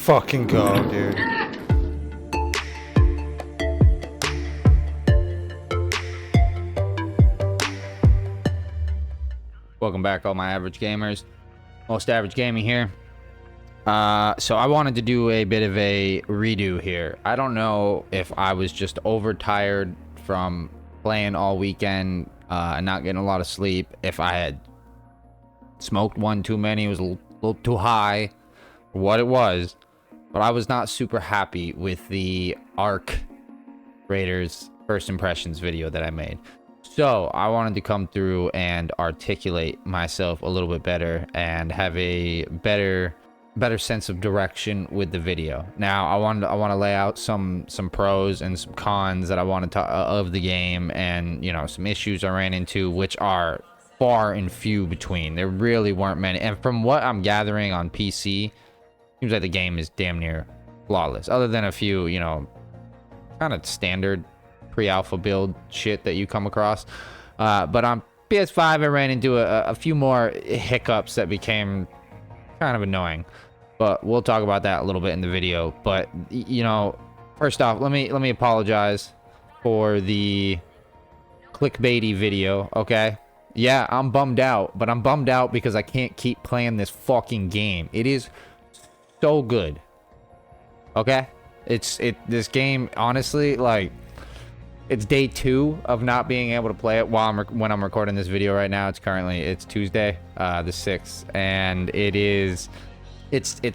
fucking go, dude. Welcome back, all my average gamers. Most Average Gaming here. So I wanted to do a bit of a redo here. I don't know if I was just overtired from playing all weekend and not getting a lot of sleep, if I had smoked one too many, it was a little too high, or what it was, but I was not super happy with the Ark Raiders first impressions video that I made. So I wanted to come through and articulate myself a little bit better and have a better sense of direction with the video. Now I want to lay out some pros and some cons that I wanted to of the game, and you know, some issues I ran into, which are far and few between. There really weren't many, and from what I'm gathering on PC, seems like the game is damn near flawless, other than a few, you know, kind of standard pre-alpha build shit that you come across. But on PS5 I ran into a few more hiccups that became kind of annoying, but we'll talk about that a little bit in the video. But you know, first off, let me apologize for the clickbaity video. Okay, yeah, I'm bummed out, but I'm bummed out because I can't keep playing this fucking game. It is so good. Okay, this game, honestly, like, it's day 2 of not being able to play it when I'm recording this video right now. It's Tuesday, the 6th, and it's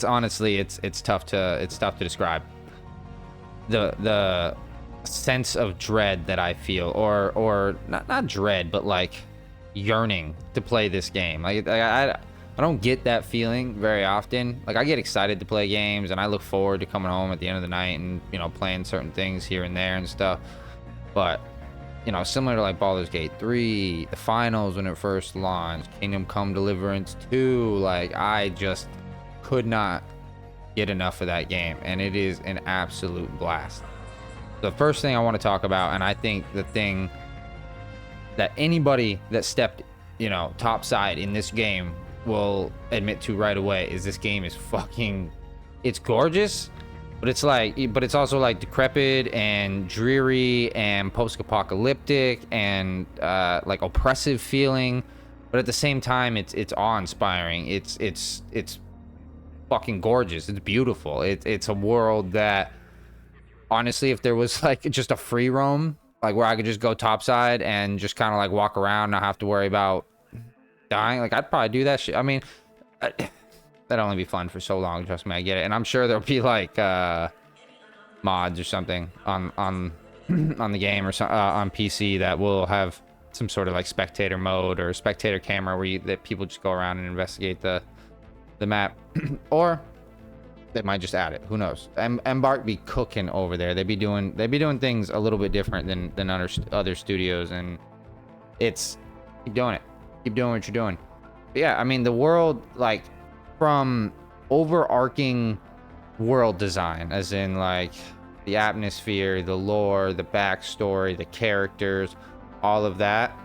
honestly, it's tough to describe the sense of dread that I feel, or not dread, but like yearning to play this game. Like I don't get that feeling very often. Like, I get excited to play games and I look forward to coming home at the end of the night and, you know, playing certain things here and there and stuff. But, you know, similar to like Baldur's Gate 3, the finals when it first launched, Kingdom Come Deliverance 2, like, I just could not get enough of that game, and it is an absolute blast. The first thing I want to talk about, and I think the thing that anybody that stepped, you know, topside in this game will admit to right away, is this game is fucking, it's gorgeous, but it's also like decrepit and dreary and post-apocalyptic and like oppressive feeling, but at the same time it's awe-inspiring. It's fucking gorgeous. It's beautiful. It's a world that, honestly, if there was like just a free roam, like where I could just go topside and just kind of like walk around, not have to worry about dying, like, I'd probably do that shit. I mean, that'd only be fun for so long, trust me, I get it. And I'm sure there'll be like mods or something on the game, or on PC, that will have some sort of like spectator mode or spectator camera where that people just go around and investigate the map. Or they might just add it, who knows. Embark be cooking over there. They'd be doing things a little bit different than other studios, and it's keep doing it. Keep doing what you're doing. But yeah, I mean, the world, like, from overarching world design, as in like the atmosphere, the lore, the backstory, the characters, all of that,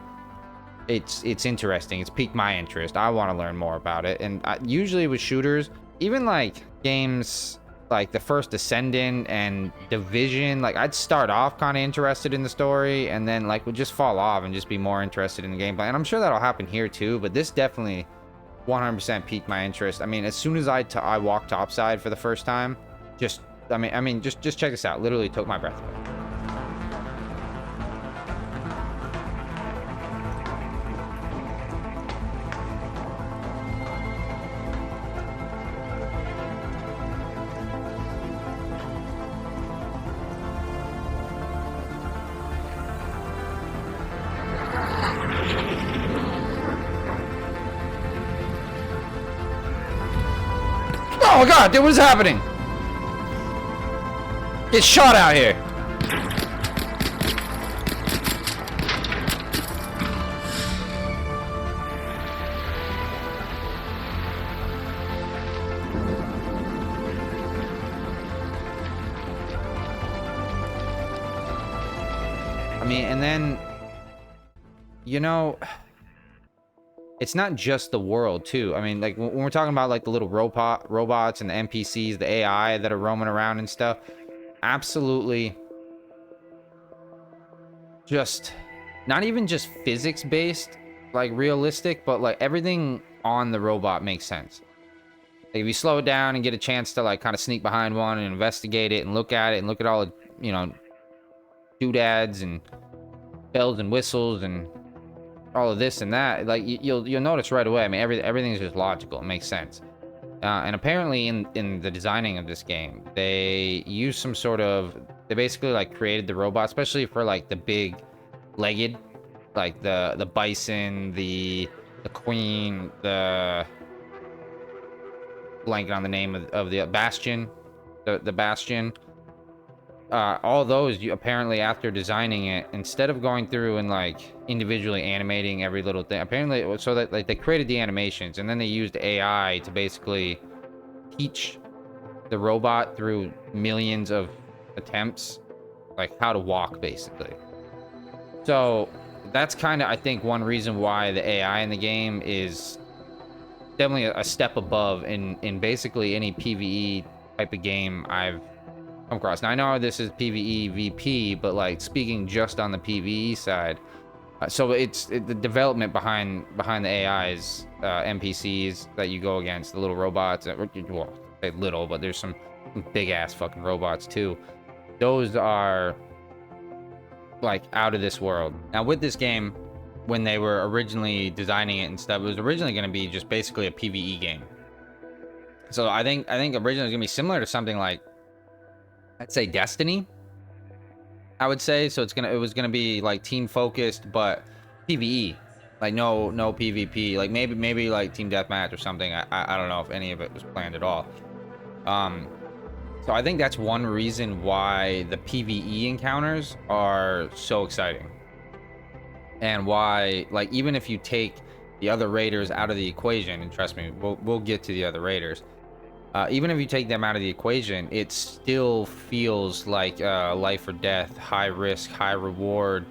it's interesting. It's piqued my interest. I want to learn more about it. And usually with shooters, even like games like the first Ascendant and Division, like, I'd start off kind of interested in the story and then like would just fall off and just be more interested in the gameplay. And I'm sure that'll happen here too, but this definitely 100% piqued my interest. I mean, as soon as I walked topside for the first time, just check this out. Literally took my breath away. Oh god, dude, what is happening? Get shot out here. I mean, and then, you know, it's not just the world too. I mean, like when we're talking about like the little robots and the NPCs, the AI that are roaming around and stuff, absolutely just not even just physics based, like realistic, but like everything on the robot makes sense. Like if you slow it down and get a chance to like kind of sneak behind one and investigate it and look at it and look at all the, you know, doodads and bells and whistles and all of this and that, like you'll notice right away. I mean, everything's just logical. It makes sense. And apparently in the designing of this game, they used some sort of, they basically like created the robot, especially for like the big legged, like the bison, the queen, the blanking on the name of the bastion, the bastion. All those, you apparently after designing it, instead of going through and like individually animating every little thing, apparently so that like they created the animations and then they used AI to basically teach the robot through millions of attempts like how to walk basically. So that's kind of, I think, one reason why the AI in the game is definitely a step above in basically any PvE type of game I've come across. Now I know this is PvE VP, but like speaking just on the PvE side, so the development behind the AIs, NPCs that you go against, the little robots, well, they little, but there's some big ass fucking robots too. Those are like out of this world. Now with this game, when they were originally designing it and stuff, it was originally going to be just basically a PvE game. So I think originally it was going to be similar to something like, I'd say Destiny, I would say. So it was gonna be like team focused, but PvE, like no PvP, like maybe like team deathmatch or something. I don't know if any of it was planned at all. So I think that's one reason why the PvE encounters are so exciting, and why, like, even if you take the other raiders out of the equation, and trust me, we'll get to the other raiders. Even if you take them out of the equation, it still feels like life or death, high risk, high reward,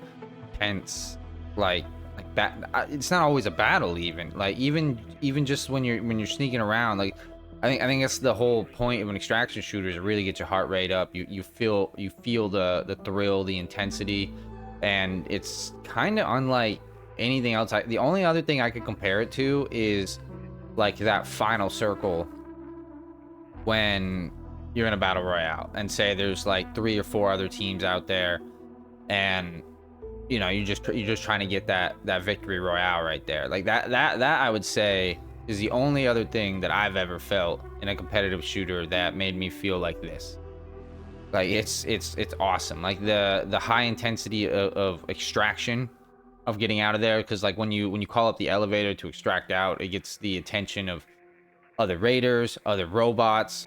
tense, like that. It's not always a battle, even just when you're sneaking around. Like I think that's the whole point of an extraction shooter, is to really get your heart rate up. You feel the thrill, the intensity, and it's kind of unlike anything else. The only other thing I could compare it to is like that final circle when you're in a battle royale and say there's like 3 or 4 other teams out there, and you know you're just trying to get that victory royale right there. Like that I would say is the only other thing that I've ever felt in a competitive shooter that made me feel like this. Like it's awesome. Like the high intensity of extraction, of getting out of there, because like when you call up the elevator to extract out, it gets the attention of other raiders, other robots.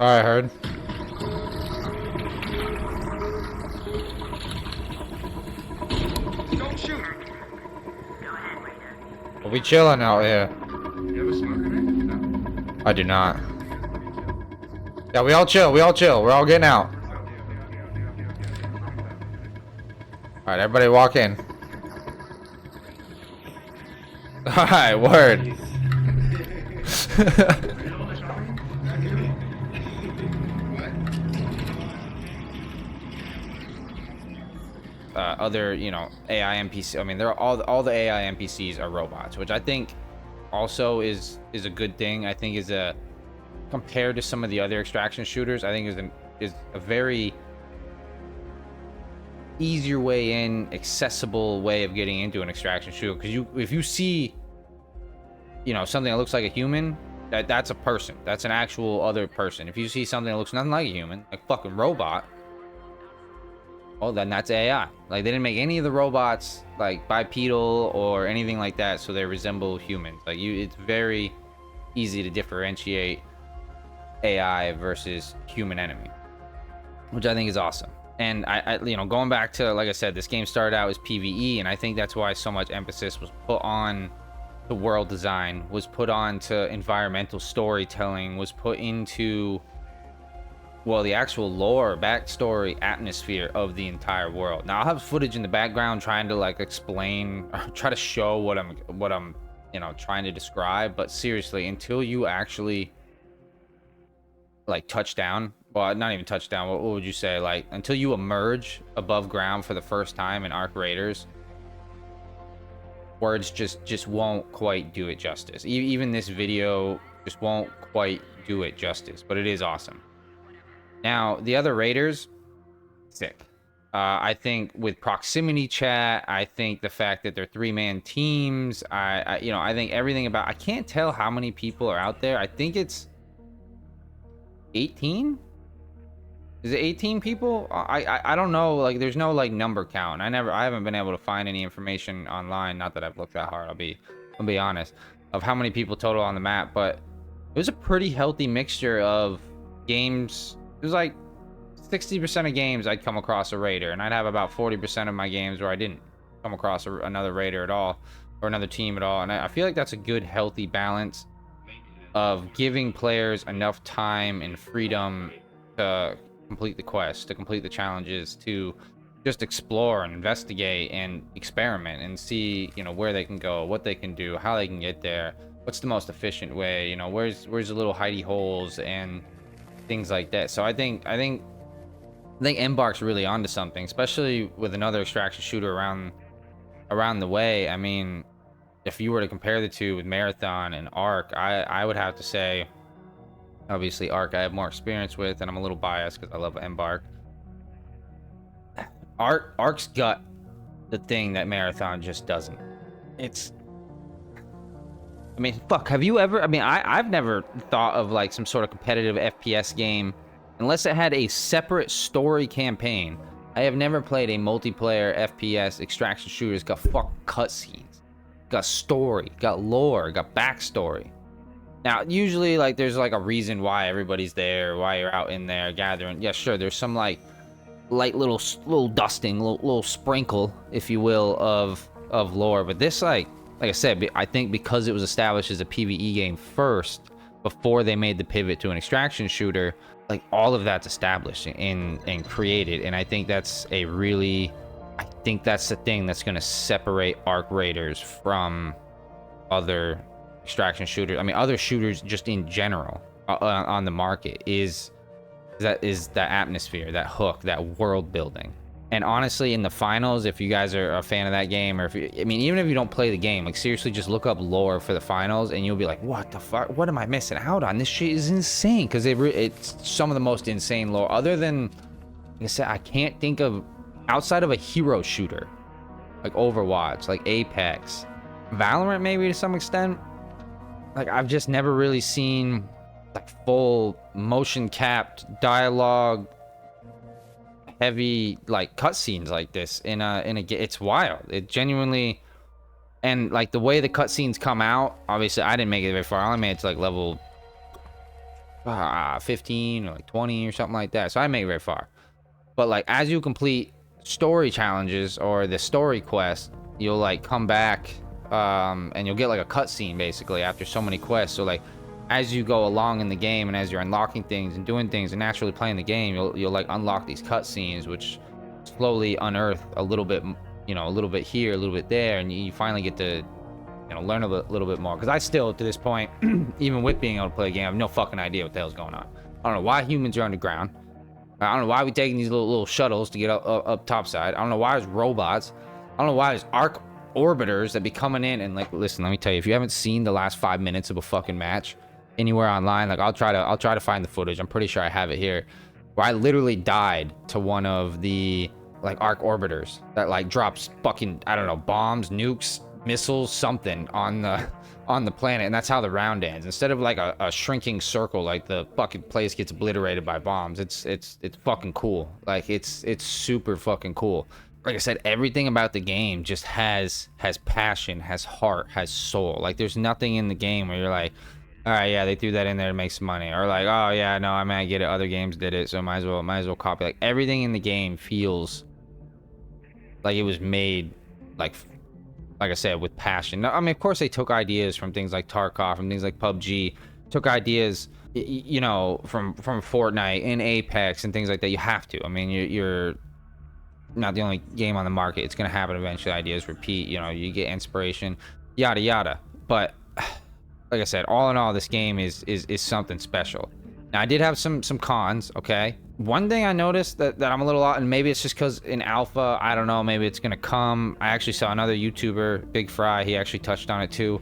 All right, heard. Don't shoot. We'll be chilling out here. You have a smoke grenade? No. I do not. Yeah, we all chill. We're all getting out. All right, everybody walk in. All right, word. Other, you know, AI NPC. I mean, they're all the AI NPCs are robots, which I think also is a good thing. I think is a, compared to some of the other extraction shooters, I think is a very easier way in, accessible way of getting into an extraction shooter. Because if you see, you know, something that looks like a human, that's a person. That's an actual other person. If you see something that looks nothing like a human, like fucking robot, well, then that's AI. Like they didn't make any of the robots like bipedal or anything like that, so they resemble humans. Like it's very easy to differentiate AI versus human enemy, which I think is awesome. And you know, going back to, like I said, this game started out as PvE, and I think that's why so much emphasis was put on the world design, was put on to environmental storytelling, was put into, well, the actual lore, backstory, atmosphere of the entire world. Now I'll have footage in the background trying to like explain, try to show what I'm you know, trying to describe, but seriously, until you actually like touch down, well, not even touch down, what would you say, like until you emerge above ground for the first time in Arc Raiders, words just won't quite do it justice. Even this video just won't quite do it justice, but it is awesome. Now the other Raiders, sick. I think with proximity chat, I think the fact that they're 3-man teams, you know, I think everything about, I can't tell how many people are out there. I think it's 18. Is it 18 people? I don't know. Like, there's no like number count. I haven't been able to find any information online. Not that I've looked that hard. I'll be honest, of how many people total on the map, but it was a pretty healthy mixture of games. It was like 60% of games I'd come across a raider, and I'd have about 40% of my games where I didn't come across another raider at all, or another team at all. And I feel like that's a good, healthy balance of giving players enough time and freedom to complete the quest, to complete the challenges, to just explore and investigate and experiment and see, you know, where they can go, what they can do, how they can get there, what's the most efficient way, you know, where's the little hidey holes and things like that. So I think Embark's really onto something, especially with another extraction shooter around the way. I mean, if you were to compare the two with Marathon and Arc, I would have to say, obviously Arc I have more experience with, and I'm a little biased because I love Embark. Arc's got the thing that Marathon just doesn't. It's, I mean, fuck, have you ever, I mean, I've never thought of like some sort of competitive FPS game unless it had a separate story campaign. I have never played a multiplayer FPS extraction shooter that's got fucking cutscenes, got story, got lore, got backstory. Now, usually, like, there's like a reason why everybody's there, why you're out in there gathering. Yeah, sure, there's some like light little dusting, little sprinkle, if you will, of lore. But this, like I said, I think because it was established as a PvE game first, before they made the pivot to an extraction shooter, like all of that's established and created. And I think that's the thing that's going to separate Arc Raiders from other extraction shooters. I mean, other shooters just in general on the market is that atmosphere, that hook, that world building. And honestly, in the finals, if you guys are a fan of that game, or if you, I mean, even if you don't play the game, like seriously, just look up lore for the finals, and you'll be like, what the fuck? What am I missing out on? This shit is insane, because it's some of the most insane lore. Other than, like I said, I can't think of, outside of a hero shooter, like Overwatch, like Apex, Valorant maybe to some extent. Like, I've just never really seen like full motion capped dialogue heavy like cutscenes like this in a it's wild. It genuinely, and like the way the cutscenes come out, obviously I didn't make it very far. I only made it to like level 15 or like 20 or something like that, so I made it very far. But like as you complete story challenges or the story quest, you'll like come back and you'll get like a cutscene basically after so many quests. So like as you go along in the game and as you're unlocking things and doing things and naturally playing the game, you'll like unlock these cutscenes, which slowly unearth a little bit, you know, a little bit here, a little bit there, and you finally get to, you know, learn a little bit more. Because I still, to this point, even with being able to play a game, I have no fucking idea what the hell's going on. I don't know why humans are underground. I don't know why we taking these little shuttles to get up topside. I don't know why there's robots. I don't know why there's arc orbiters that be coming in and like, listen, let me tell you, if you haven't seen the last 5 minutes of a fucking match anywhere online, like I'll try to find the footage. I'm pretty sure I have it here, where I literally died to one of the like arc orbiters that like drops fucking, I don't know, bombs, nukes, missiles, something on the planet, and that's how the round ends. Instead of like a shrinking circle, like the fucking place gets obliterated by bombs. It's fucking cool. Like it's super fucking cool. Like I said, everything about the game just has passion, has heart, has soul. Like there's nothing in the game where you're like, All right, yeah, they threw that in there to make some money, or like, oh yeah, no, I mean, I get it. Other games did it, so might as well copy. Like everything in the game feels like it was made, like, like I said, with passion. I mean, of course, they took ideas from things like Tarkov, from things like PUBG, took ideas, you know, from Fortnite and Apex and things like that. You have to. I mean, you're not the only game on the market. It's gonna happen eventually. Ideas repeat. You know, you get inspiration, yada yada. But like I said, all in all, this game is something special. Now, I did have some cons, okay? One thing I noticed that I'm a little off, and maybe it's just because in alpha, I don't know, maybe it's gonna come. I actually saw another YouTuber, Big Fry, he actually touched on it too.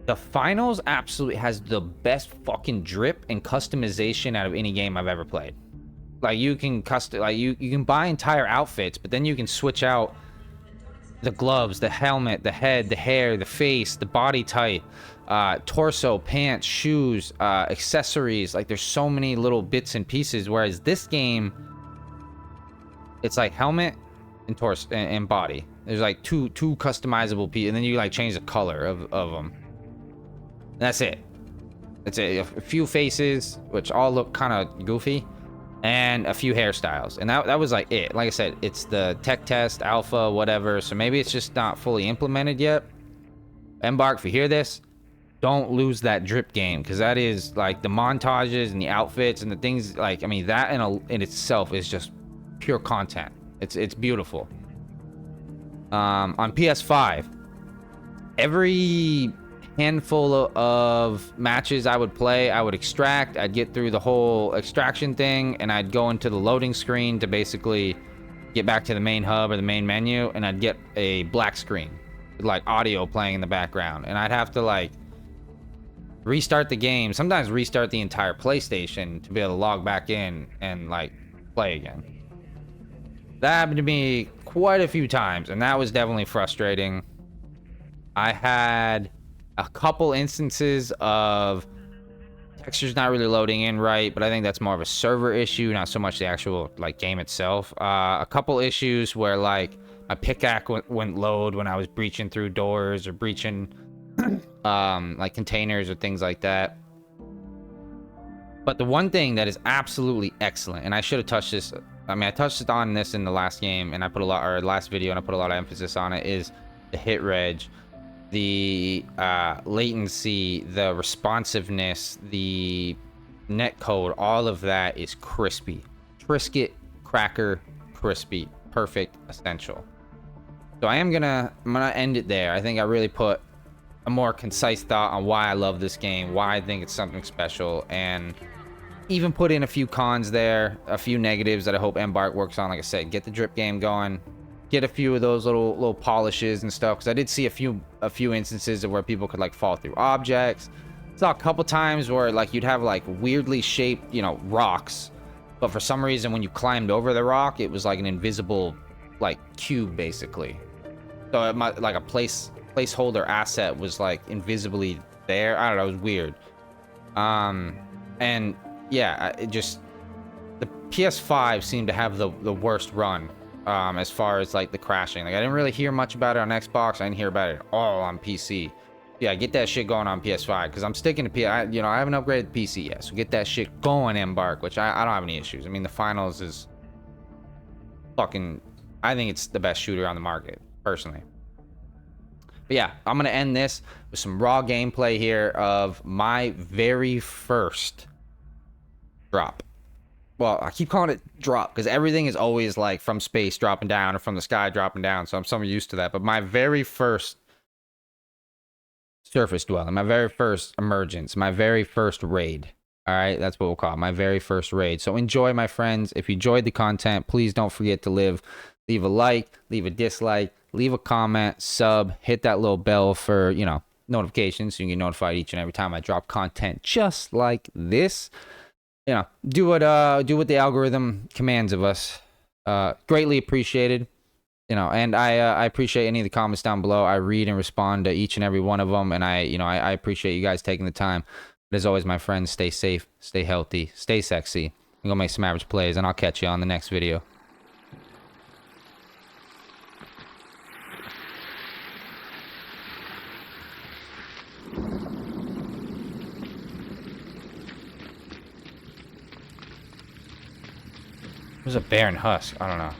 The finals absolutely has the best fucking drip and customization out of any game I've ever played. Like you can you can buy entire outfits, but then you can switch out the gloves, the helmet, the head, the hair, the face, the body type, torso, pants, shoes, accessories. Like there's so many little bits and pieces. Whereas this game, it's like helmet and torso and body. There's like two customizable pieces, and then you like change the color of them. And that's it. It's a few faces, which all look kind of goofy, and a few hairstyles, and that was like it. Like I said, it's the tech test, alpha, whatever, so maybe it's just not fully implemented yet. Embark, if you hear this, don't lose that drip game, because that is like the montages and the outfits and the things, like, I mean, that in itself is just pure content. It's beautiful. On PS5, every handful of matches I would play, I would extract, I'd get through the whole extraction thing, and I'd go into the loading screen to basically get back to the main hub or the main menu, and I'd get a black screen with like audio playing in the background, and I'd have to like restart the game, sometimes restart the entire PlayStation to be able to log back in and like play again. That happened to me quite a few times, and that was definitely frustrating. I had a couple instances of textures not really loading in right, but I think that's more of a server issue, not so much the actual like game itself. A couple issues where like my pickaxe wouldn't load when I was breaching through doors or breaching like containers or things like that. But the one thing that is absolutely excellent, and I should have touched this, I mean, I touched on this in the last game, and I put a lot, or last video, and I put a lot of emphasis on it, is the hit reg, the latency, the responsiveness, the netcode. All of that is crispy. Trisket, cracker, crispy, perfect, essential. So I'm gonna end it there. I think I really put a more concise thought on why I love this game, why I think it's something special, and even put in a few cons there, a few negatives that I hope Embark works on. Like I said, get the drip game going, get a few of those little polishes and stuff, because I did see a few instances of where people could like fall through objects. Saw a couple times where like you'd have like weirdly shaped, you know, rocks, but for some reason when you climbed over the rock, it was like an invisible like cube basically. So it might, like a placeholder asset was like invisibly there. I don't know, it was weird. And yeah, it just, the PS5 seemed to have the worst run as far as like the crashing. Like I didn't really hear much about it on Xbox. I didn't hear about it at all on PC. Yeah, get that shit going on PS5, because I'm sticking to you know, I haven't upgraded the PC yet, so get that shit going, Embark, which I don't have any issues. I mean, the finals is fucking, I think it's the best shooter on the market personally. But yeah, I'm gonna end this with some raw gameplay here of my very first drop. Well, I keep calling it drop because everything is always like from space dropping down or from the sky dropping down, so I'm somewhat used to that. But my very first surface dwelling, my very first emergence, my very first raid. All right, that's what we'll call it, my very first raid. So enjoy, my friends. If you enjoyed the content, please don't forget to leave a like, leave a dislike, leave a comment, sub, hit that little bell for, you know, notifications so you can get notified each and every time I drop content just like this. You know, do what the algorithm commands of us. Greatly appreciated. You know, and I appreciate any of the comments down below. I read and respond to each and every one of them, and I appreciate you guys taking the time. But as always, my friends, stay safe, stay healthy, stay sexy, and go make some average plays, and I'll catch you on the next video. There's a bear and husk. I don't know.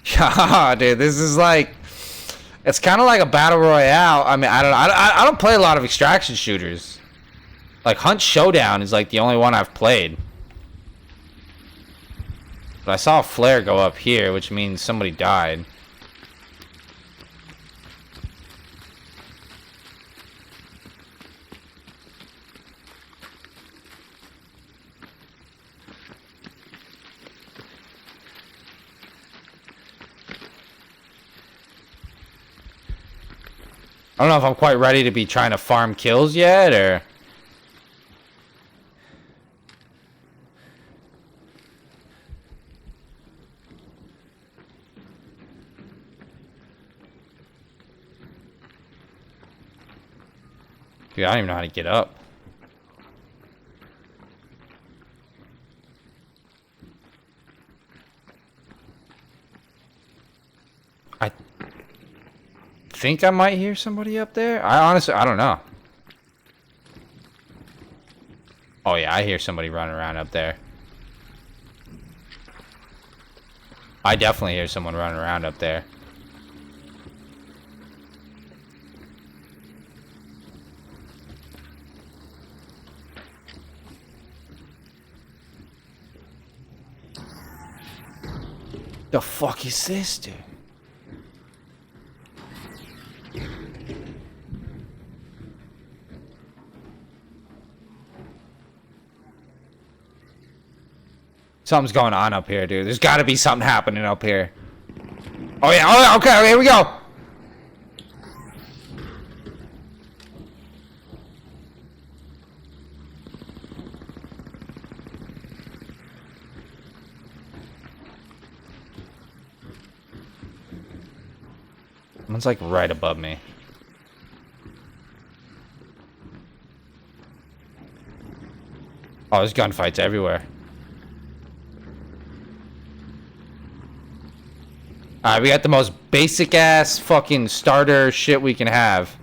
Yeah, dude, this is like, it's kind of like a battle royale. I mean, I don't play a lot of extraction shooters. Like Hunt Showdown is like the only one I've played. But I saw a flare go up here, which means somebody died. I don't know if I'm quite ready to be trying to farm kills yet, or... Dude, I don't even know how to get up. I think I might hear somebody up there. I don't know. Oh yeah, I hear somebody running around up there. I definitely hear someone running around up there. The fuck is this, dude? Something's going on up here, dude. There's got to be something happening up here. Oh yeah, oh, okay, here we go. Someone's like right above me. Oh, there's gunfights everywhere. Alright, we got the most basic ass fucking starter shit we can have.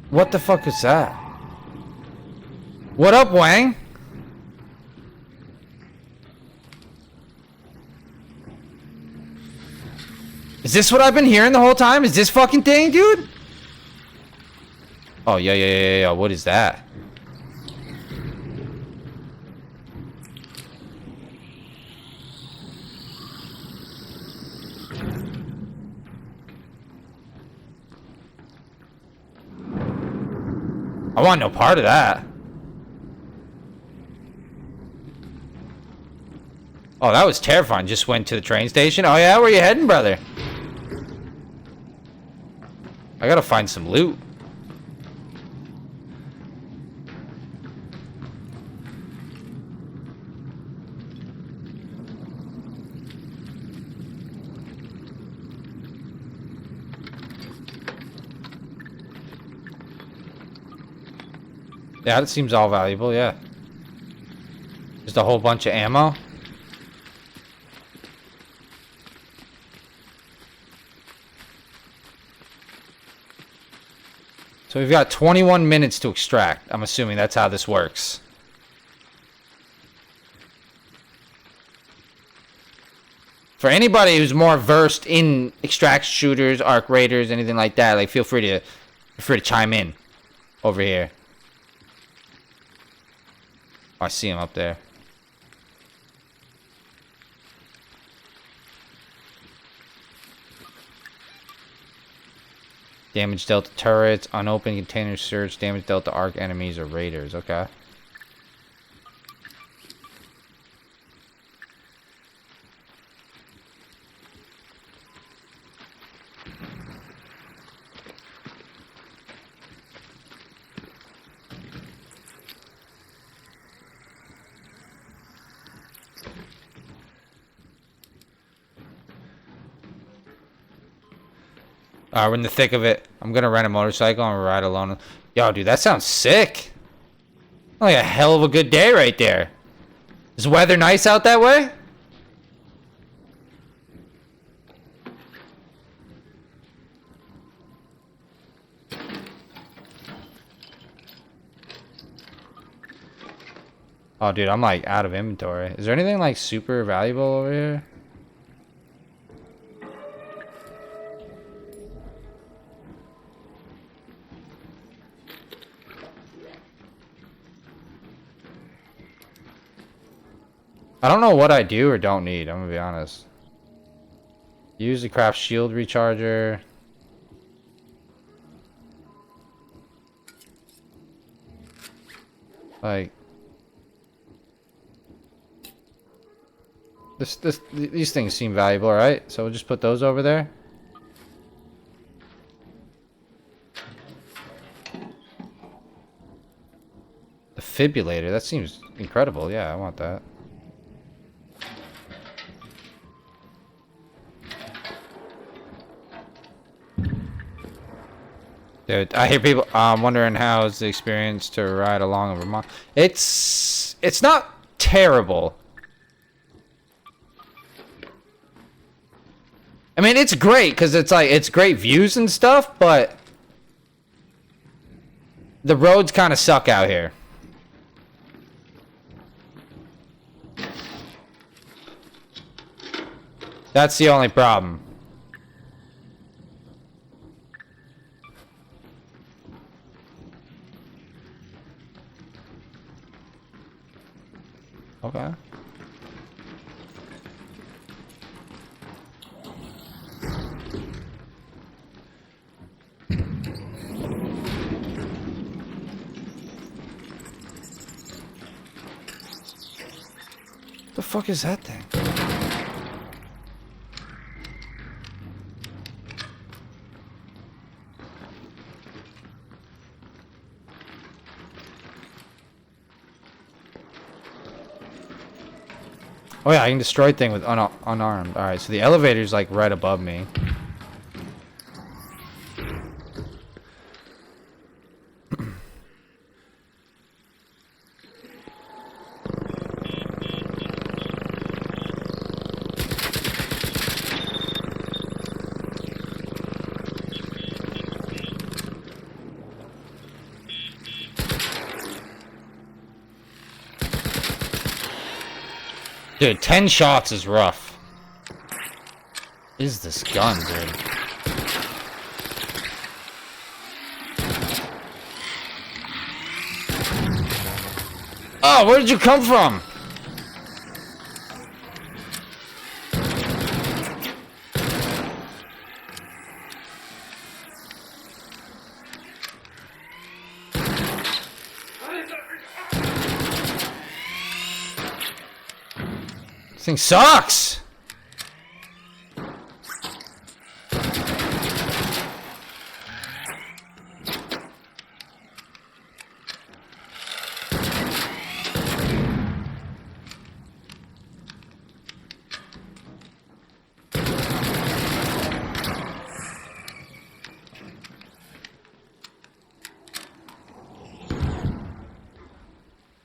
What the fuck is that? What up, Wang? Is this what I've been hearing the whole time? Is this fucking thing, dude? Oh, yeah. What is that? I want no part of that. Oh, that was terrifying. Just went to the train station. Oh, yeah? Where you heading, brother? I gotta find some loot. Yeah, that seems all valuable, yeah. Just a whole bunch of ammo. So we've got 21 minutes to extract. I'm assuming that's how this works. For anybody who's more versed in extraction shooters, arc raiders, anything like that, like feel free to chime in over here. Oh, I see him up there. Damage dealt to turrets, unopened container search, damage dealt to arc enemies or raiders. Okay. We're in the thick of it. I'm gonna rent a motorcycle and ride alone. Yo, dude, that sounds sick. Like a hell of a good day right there. Is the weather nice out that way? Oh, dude, I'm like out of inventory. Is there anything like super valuable over here? I don't know what I do or don't need, I'm gonna be honest. Use the craft shield recharger. Like these things seem valuable, right? So we'll just put those over there. Defibrillator, that seems incredible. Yeah, I want that. Dude, I hear people wondering how is the experience to ride along in Vermont. It's not terrible. I mean, it's great because it's like it's great views and stuff, but the roads kind of suck out here. That's the only problem. Okay. The fuck is that thing? Oh yeah, I can destroy thing with unarmed. Alright, so the elevator's like right above me. Dude, 10 shots is rough. What is this gun, dude? Oh, where did you come from? This thing sucks!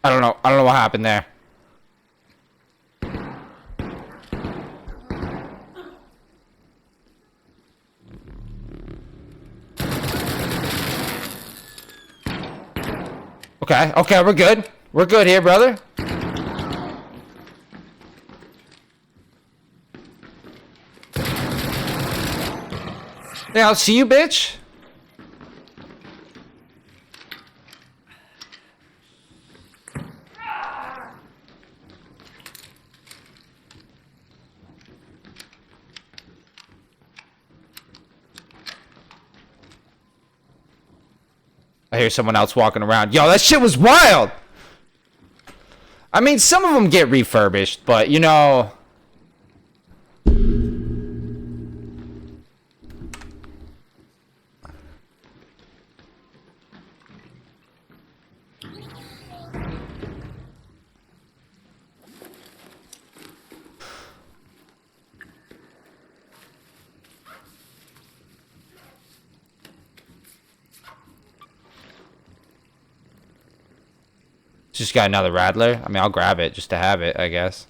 I don't know what happened there. Okay, okay, we're good. We're good here, brother. Yeah, I'll see you, bitch. I hear someone else walking around. Yo, that shit was wild! I mean, some of them get refurbished, but, you know... Just got another Rattler. I mean, I'll grab it just to have it, I guess.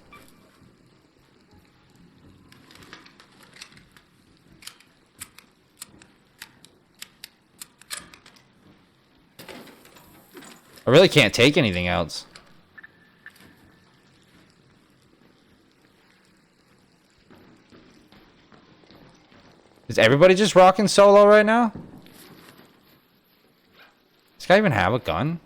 I really can't take anything else. Is everybody just rocking solo right now? Does this guy even have a gun?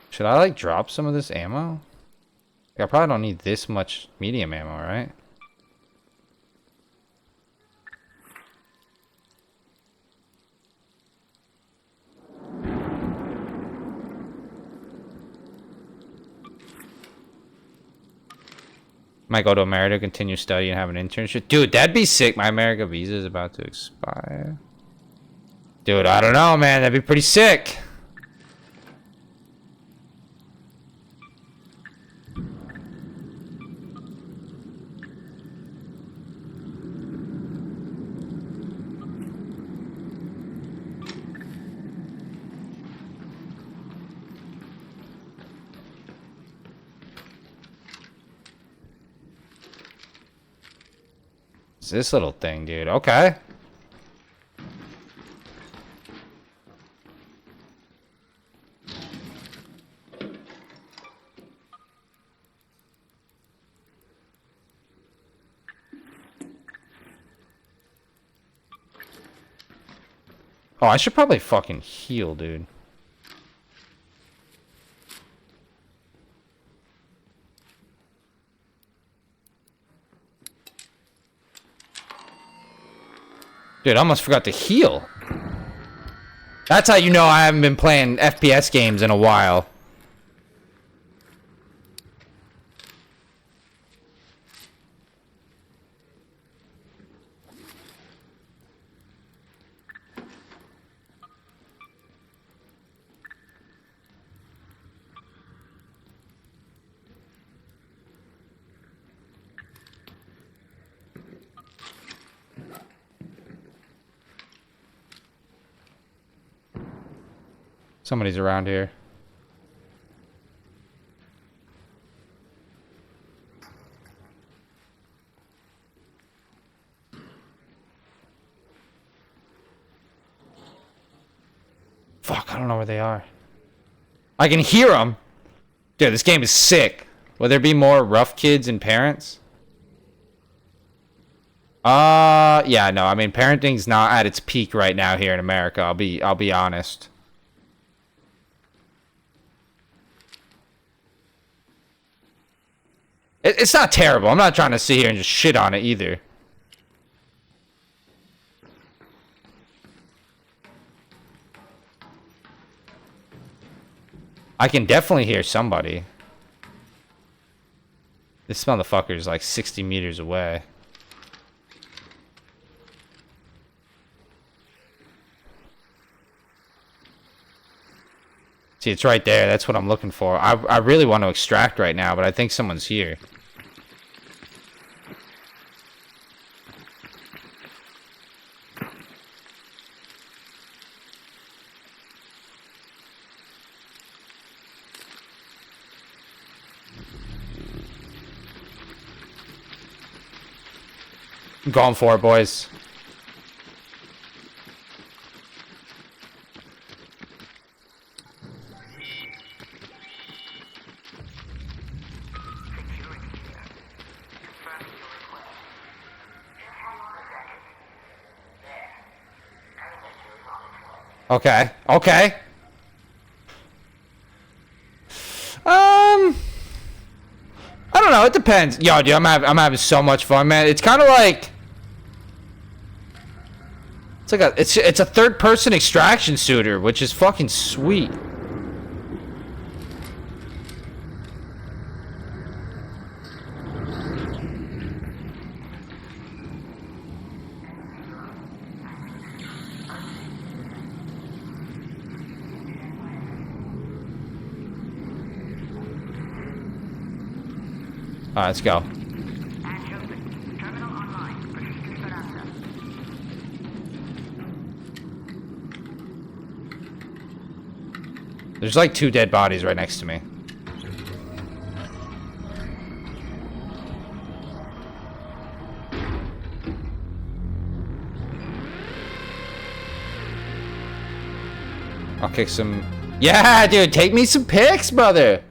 Should I, like, drop some of this ammo? I probably don't need this much medium ammo, right? Might go to America, continue study, and have an internship. Dude, that'd be sick. My America visa is about to expire. Dude, I don't know, man. That'd be pretty sick. It's this little thing, dude. Okay. Oh, I should probably fucking heal, dude. Dude, I almost forgot to heal. That's how you know I haven't been playing FPS games in a while. Somebody's around here. Fuck, I don't know where they are. I can hear them. Dude, this game is sick. Will there be more rough kids and parents? Yeah, no. I mean, parenting's not at its peak right now here in America. I'll be honest. It's not terrible. I'm not trying to sit here and just shit on it either. I can definitely hear somebody. This motherfucker is like 60 meters away. See, it's right there. That's what I'm looking for. I really want to extract right now, but I think someone's here. I'm going for it, boys. Okay. Okay. I don't know. It depends. Yo, dude, I'm having so much fun, man. It's kind of like it's a third-person extraction shooter, which is fucking sweet. Alright, let's go. There's like 2 dead bodies right next to me. I'll kick some... Yeah, dude, take me some pics, brother.